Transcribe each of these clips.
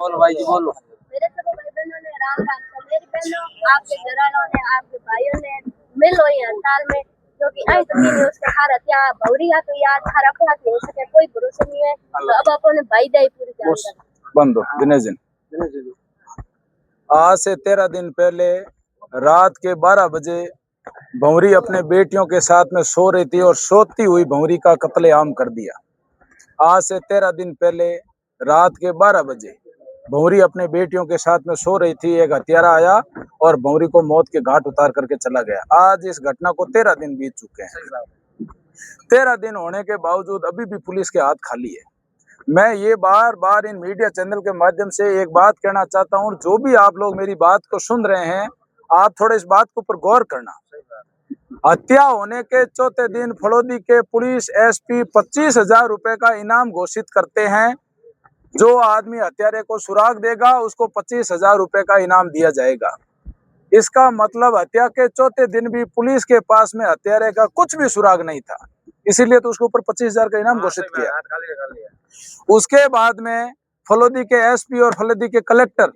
बोलो भाई जी बोलो। मेरे सभी भाई बहनों ने राम राम। तो मेरी बहनों, आपके घर वालों ने, आपके भाइयों ने मिल हुई हड़ताल में, जो कि आई तो नहीं उसके हार हत्या भौरी या तो याद हर अपना हो सके कोई भरोसा नहीं है। तो अब अपने भाई दाई पूरी जान बंद हो दिनेश दिन। आज से 13 दिन पहले रात के 12 बजे भंवरी अपने बेटियों के साथ में सो रही थी और सोती हुई भंवरी का कत्लेआम कर दिया। आज से 13 दिन पहले रात के 12 बजे भंवरी अपने बेटियों के साथ में सो रही थी, एक हत्यारा आया और भंवरी को मौत के घाट उतार करके चला गया। आज इस घटना को 13 दिन बीत चुके हैं। 13 दिन होने के बावजूद अभी भी पुलिस के हाथ खाली है। मैं ये बार बार इन मीडिया चैनल के माध्यम से एक बात कहना चाहता हूँ, जो भी आप लोग मेरी बात को सुन रहे हैं, आप थोड़ा इस बात के ऊपर गौर करना। हत्या होने के चौथे दिन फड़ौदी के पुलिस एसपी 25,000 रुपए का इनाम घोषित करते हैं। जो आदमी हत्यारे को सुराग देगा उसको 25,000 रुपए का इनाम दिया जाएगा। इसका मतलब हत्या के चौथे दिन भी पुलिस के पास में हत्यारे का कुछ भी सुराग नहीं था, इसीलिए तो उसके ऊपर 25,000 का इनाम घोषित किया। उसके बाद में फलोदी के एसपी और फलोदी के कलेक्टर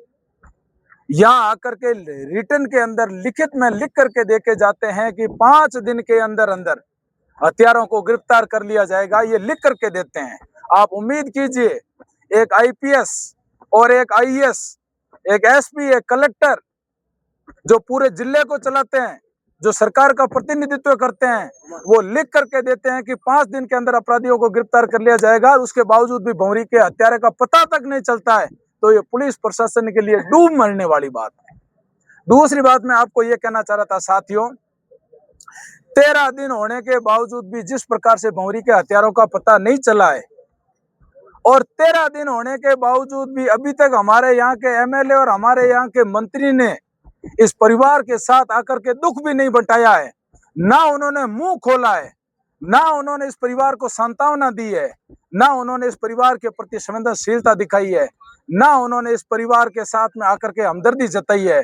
यहाँ आकर के रिटर्न के अंदर लिखित में लिख करके देके जाते हैं कि 5 दिन के अंदर अंदर हत्यारों को गिरफ्तार कर लिया जाएगा, ये लिख करके देते हैं। आप उम्मीद कीजिए एक आईपीएस और एक आईएएस, एक एसपी, एक कलेक्टर जो पूरे जिले को चलाते हैं, जो सरकार का प्रतिनिधित्व करते हैं, वो लिख करके देते हैं कि 5 दिन के अंदर अपराधियों को गिरफ्तार कर लिया जाएगा। उसके बावजूद भी भंवरी के हत्यारे का पता तक नहीं चलता है, तो ये पुलिस प्रशासन के लिए डूब मरने वाली बात है। दूसरी बात मैं आपको ये कहना चाह रहा था साथियों, 13 दिन होने के बावजूद भी जिस प्रकार से भंवरी के हत्यारों का पता नहीं चला है, और 13 दिन होने के बावजूद भी अभी तक हमारे यहाँ के एमएलए और हमारे यहाँ के मंत्री ने इस परिवार के साथ आकर के दुख भी नहीं बंटाया है, ना उन्होंने मुंह खोला है, ना उन्होंने इस परिवार को सांत्वना दी है, ना उन्होंने इस परिवार के प्रति संवेदनशीलता दिखाई है, ना उन्होंने इस परिवार के साथ में आकर के हमदर्दी जताई है।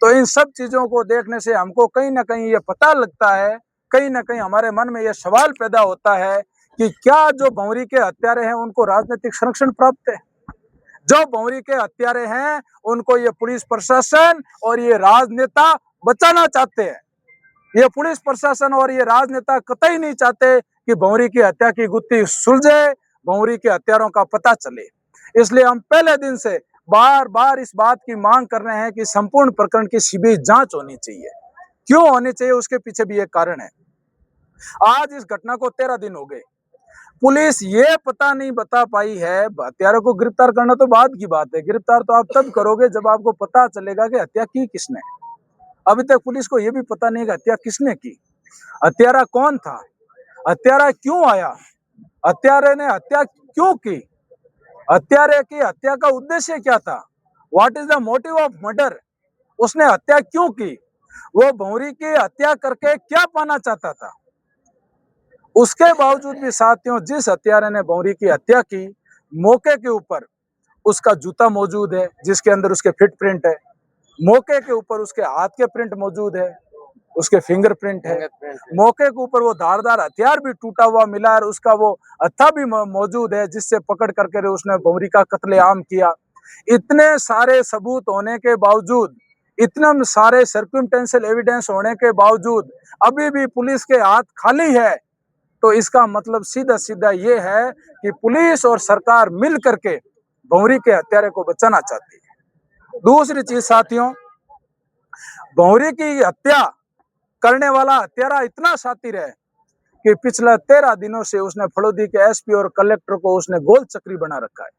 तो इन सब चीजों को देखने से हमको कहीं ना कहीं ये पता लगता है, कहीं ना कहीं हमारे मन में यह सवाल पैदा होता है कि क्या जो भंवरी के हत्यारे हैं उनको राजनीतिक संरक्षण प्राप्त है? जो भंवरी के हत्यारे हैं उनको ये पुलिस प्रशासन और ये राजनेता बचाना चाहते हैं। ये पुलिस प्रशासन और ये राजनेता कतई नहीं चाहते कि भंवरी की हत्या की गुत्थी सुलझे, भंवरी के हत्यारों का पता चले। इसलिए हम पहले दिन से बार बार इस बात की मांग कर रहे हैं कि संपूर्ण प्रकरण की सीबीआई जांच होनी चाहिए। क्यों होनी चाहिए, उसके पीछे भी एक कारण है। आज इस घटना को 13 दिन हो गए, पुलिस ये पता नहीं बता पाई है। हत्यारों को गिरफ्तार करना तो बाद की बात है, गिरफ्तार तो आप तब करोगे जब आपको पता चलेगा कि हत्या की किसने। अभी तक पुलिस को यह भी पता नहीं कि हत्या किसने की, हत्यारा कौन था, हत्यारा क्यों आया, हत्यारे ने हत्या क्यों की, हत्यारे की हत्या का उद्देश्य क्या था, what is the motive of murder, उसने हत्या क्यों की, वो भंवरी की हत्या करके क्या पाना चाहता था। उसके बावजूद भी साथियों, जिस हत्यारे ने भंवरी की हत्या की, मौके के ऊपर उसका जूता मौजूद है जिसके अंदर उसके फिटप्रिंट है, मौके के ऊपर उसके हाथ के प्रिंट मौजूद है, उसके फिंगरप्रिंट है, मौके के ऊपर वो धारदार हथियार भी टूटा हुआ मिला है, उसका वो हत्था भी मौजूद है जिससे पकड़ करके उसने भंवरी का कत्लेआम किया। इतने सारे सबूत होने के बावजूद, इतने सारे सर्कमस्टेंशियल एविडेंस होने के बावजूद अभी भी पुलिस के हाथ खाली है, तो इसका मतलब सीधा सीधा ये है कि पुलिस और सरकार मिल करके भंवरी के हत्यारे को बचाना चाहती है। दूसरी चीज साथियों, भंवरी की हत्या करने वाला हत्यारा इतना शातिर है कि पिछले 13 दिनों से उसने फड़ौदी के एसपी और कलेक्टर को उसने गोल चक्री बना रखा है।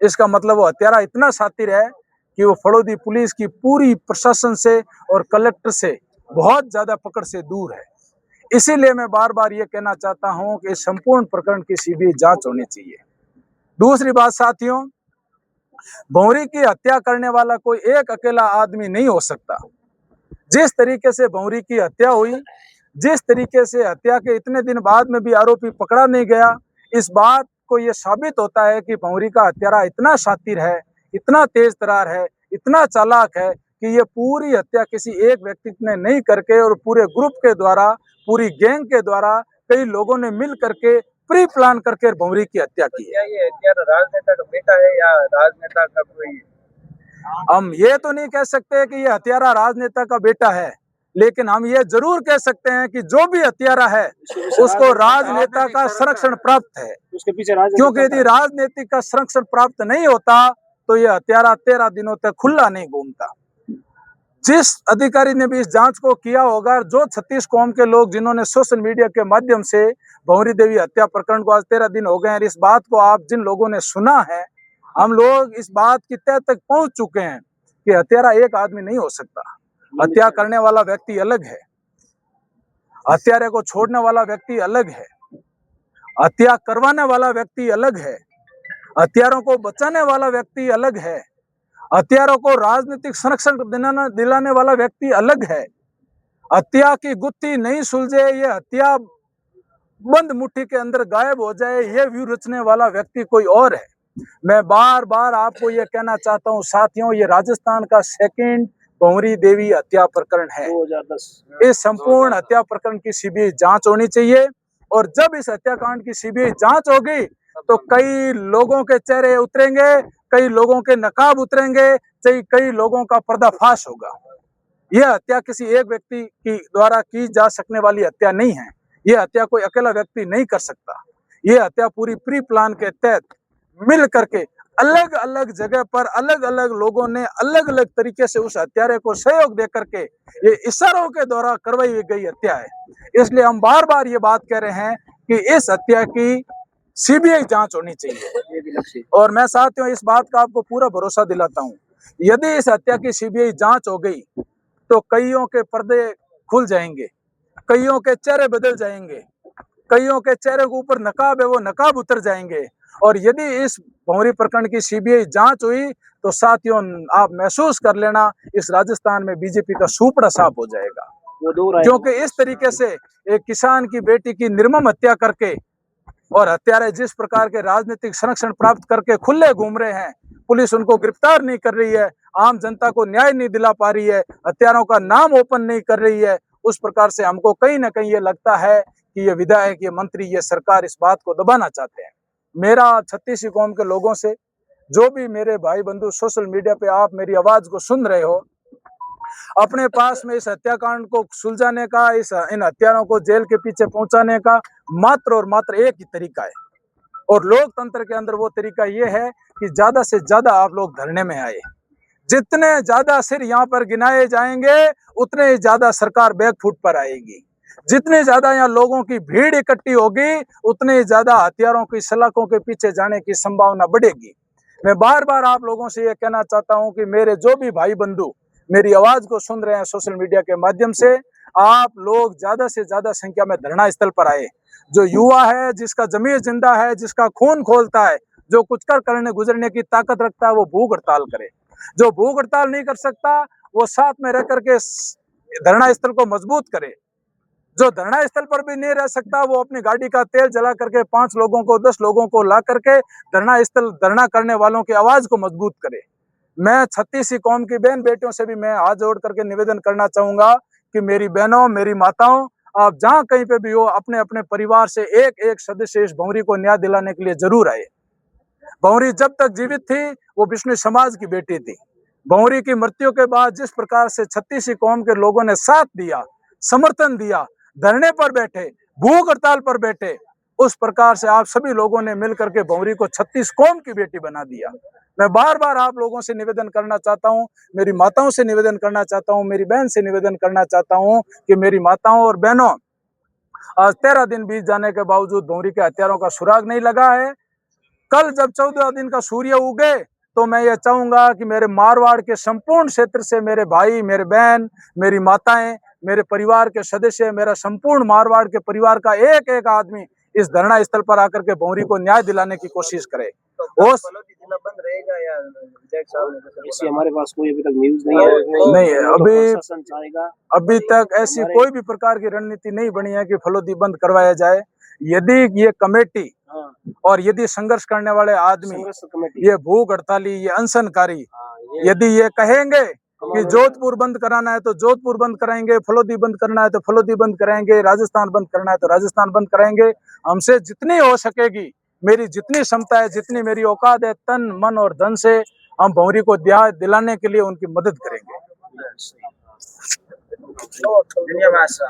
इसका मतलब वो हत्यारा इतना शातिर है कि वो फड़ौदी पुलिस की पूरी प्रशासन से और कलेक्टर से बहुत ज्यादा पकड़ से दूर है। इसीलिए मैं बार बार ये कहना चाहता हूं कि संपूर्ण प्रकरण की सीबीआई जांच होनी चाहिए। दूसरी बात साथियों, भंवरी की हत्या करने वाला कोई एक अकेला आदमी नहीं हो सकता। जिस तरीके से भंवरी की हत्या हुई, जिस तरीके से हत्या के इतने दिन बाद में भी आरोपी पकड़ा नहीं गया, इस बात को यह साबित होता है कि भंवरी का हत्यारा इतना शातिर है, इतना तेज तरार है, इतना चालाक है कि ये पूरी हत्या किसी एक व्यक्ति ने नहीं करके और पूरे ग्रुप के द्वारा, पूरी गैंग के द्वारा कई लोगों ने मिल करके प्री प्लान करके भंवरी की हत्या की है। क्या ये हत्यारा राजनेता का बेटा है या राजनेता का कोई? हम ये तो नहीं कह सकते कि ये हत्यारा राजनेता का बेटा है, लेकिन हम ये जरूर कह सकते हैं कि जो भी हत्यारा है उसको राजनेता का संरक्षण प्राप्त है। उसके पीछे क्योंकि यदि राजनीतिक का संरक्षण प्राप्त नहीं होता तो ये हत्यारा 13 दिनों तक खुला नहीं घूमता। जिस अधिकारी ने भी इस जांच को किया होगा, जो 36 कौम के लोग जिन्होंने सोशल मीडिया के माध्यम से भंवरी देवी हत्या प्रकरण को, आज 13 दिन हो गए हैं, इस बात को आप जिन लोगों ने सुना है, हम लोग इस बात की तह तक पहुंच चुके हैं कि हत्यारा एक आदमी नहीं हो सकता। हत्या करने वाला व्यक्ति अलग है, हत्यारे को छोड़ने वाला व्यक्ति अलग है, हत्या करवाने वाला व्यक्ति अलग है, हत्यारों को बचाने वाला व्यक्ति अलग है, हत्यारों को राजनीतिक संरक्षण दिलाने वाला व्यक्ति अलग है। हत्या की गुत्थी नहीं सुलझे, ये हत्या बंद मुट्ठी के अंदर गायब हो जाए, ये व्यू रचने वाला व्यक्ति कोई और है। मैं बार बार आपको ये कहना चाहता हूँ साथियों, ये राजस्थान का सेकंड भंवरी देवी हत्या प्रकरण है। 2010 इस संपूर्ण हत्या प्रकरण की सीबीआई जांच होनी चाहिए, और जब इस हत्याकांड की सीबीआई जांच होगी तो कई लोगों के चेहरे उतरेंगे, कई लोगों के नकाब उतरेंगे, कई लोगों का पर्दाफाश होगा। यह हत्या किसी एक व्यक्ति की द्वारा की जा सकने वाली हत्या नहीं है। यह हत्या कोई अकेला व्यक्ति नहीं कर सकता। यह हत्या पूरी प्री प्लान के तहत मिल करके अलग अलग जगह पर अलग अलग लोगों ने अलग अलग तरीके से उस हत्यारे को सहयोग दे करके ये इशारों के द्वारा करवाई गई हत्या है। इसलिए हम बार बार ये बात कह रहे हैं कि इस हत्या की सीबीआई जांच होनी चाहिए। और मैं साथियों इस बात का आपको पूरा भरोसा दिलाता हूं, यदि इस हत्या की सीबीआई जांच हो गई तो कईयों के पर्दे खुल जाएंगे, कईयों के चेहरे बदल जाएंगे, कईयों के चेहरे के ऊपर नकाब है वो नकाब उतर जाएंगे। और यदि इस भंवरी प्रकरण की सीबीआई जांच हुई तो साथियों आप महसूस कर लेना, इस राजस्थान में बीजेपी का सुपड़ा साफ हो जाएगा। क्योंकि इस तरीके से एक किसान की बेटी की निर्मम हत्या करके और हत्यारे जिस प्रकार के राजनीतिक संरक्षण प्राप्त करके खुले घूम रहे हैं, पुलिस उनको गिरफ्तार नहीं कर रही है, आम जनता को न्याय नहीं दिला पा रही है, हत्यारों का नाम ओपन नहीं कर रही है, उस प्रकार से हमको कहीं ना कहीं ये लगता है कि ये विधायक, ये मंत्री, ये सरकार इस बात को दबाना चाहते हैं। मेरा 36 कौम के लोगों से, जो भी मेरे भाई बंधु सोशल मीडिया पे आप मेरी आवाज को सुन रहे हो, अपने पास में इस हत्याकांड को सुलझाने का, इन हत्यारों को जेल के पीछे पहुंचाने का मात्र और मात्र एक ही तरीका है, और लोकतंत्र के अंदर वो तरीका ये है कि ज्यादा से ज्यादा आप लोग धरने में आए। जितने ज्यादा सिर यहाँ पर गिनाए जाएंगे उतने ही ज्यादा सरकार बैकफुट पर आएगी। जितने ज्यादा यहाँ लोगों की भीड़ इकट्ठी होगी उतने ही ज्यादा हथियारों की सलाखों के पीछे जाने की संभावना बढ़ेगी। मैं बार बार आप लोगों से ये कहना चाहता हूँ कि मेरे जो भी भाई बंधु मेरी आवाज को सुन रहे हैं सोशल मीडिया के माध्यम से, आप लोग ज्यादा से ज्यादा संख्या में धरना स्थल पर आए। जो युवा है, जिसका जमीर जिंदा है, जिसका खून खोलता है, जो कुछ कर करने गुजरने की ताकत रखता है, वो भूख हड़ताल करे। जो भूख हड़ताल नहीं कर सकता वो साथ में रह करके धरना स्थल को मजबूत करे। जो धरना स्थल पर भी नहीं रह सकता वो अपनी गाड़ी का तेल जला करके 5 लोगों को 10 लोगों को ला करके धरना स्थल, धरना करने वालों की आवाज को मजबूत करे। मैं 36 कौम की बहन बेटियों से भी मैं हाथ जोड़ करके निवेदन करना चाहूंगा कि मेरी बहनों, मेरी माताओं, आप जहां कहीं पे भी हो, अपने अपने परिवार से एक एक सदस्य इस भंवरी को न्याय दिलाने के लिए जरूर आए। भंवरी जब तक जीवित थी वो विष्णु समाज की बेटी थी। भंवरी की मृत्यु के बाद जिस प्रकार से 36 कौम के लोगों ने साथ दिया, समर्थन दिया, धरने पर बैठे, भूख हड़ताल पर बैठे, उस प्रकार से आप सभी लोगों ने मिलकर के भंवरी को 36 कौम की बेटी बना दिया। मैं बार बार आप लोगों से निवेदन करना चाहता हूं, मेरी माताओं से निवेदन करना चाहता हूं, मेरी बहन से निवेदन करना चाहता हूं कि मेरी माताओं और बहनों, आज 13 दिन बीत जाने के बावजूद भंवरी के हत्यारों का सुराग नहीं लगा है। कल जब 14 दिन का सूर्य उगे तो मैं ये चाहूंगा कि मेरे मारवाड़ के संपूर्ण क्षेत्र से मेरे भाई, मेरे बहन, मेरी माताएं, मेरे परिवार के सदस्य, मेरा संपूर्ण मारवाड़ के परिवार का एक एक आदमी इस धरना स्थल पर आकर के भंवरी को न्याय दिलाने की कोशिश करे। बंद रहेगा या विधायक साहब? ऐसी हमारे पास कोई अभी तक न्यूज नहीं है। अभी तक ऐसी कोई भी प्रकार की रणनीति नहीं बनी है कि फलोदी बंद करवाया जाए। यदि ये कमेटी और यदि संघर्ष करने वाले आदमी, ये भूख हड़ताली, ये अनशनकारी, यदि ये कहेंगे कि जोधपुर बंद कराना है तो जोधपुर बंद कराएंगे, फलोदी बंद करना है तो फलोदी बंद कराएंगे, राजस्थान बंद करना है तो राजस्थान बंद कराएंगे। हमसे जितनी हो सकेगी, मेरी जितनी क्षमता है, जितनी मेरी औकात है, तन मन और धन से हम भंवरी को दिलाने के लिए उनकी मदद करेंगे। धन्यवाद सर।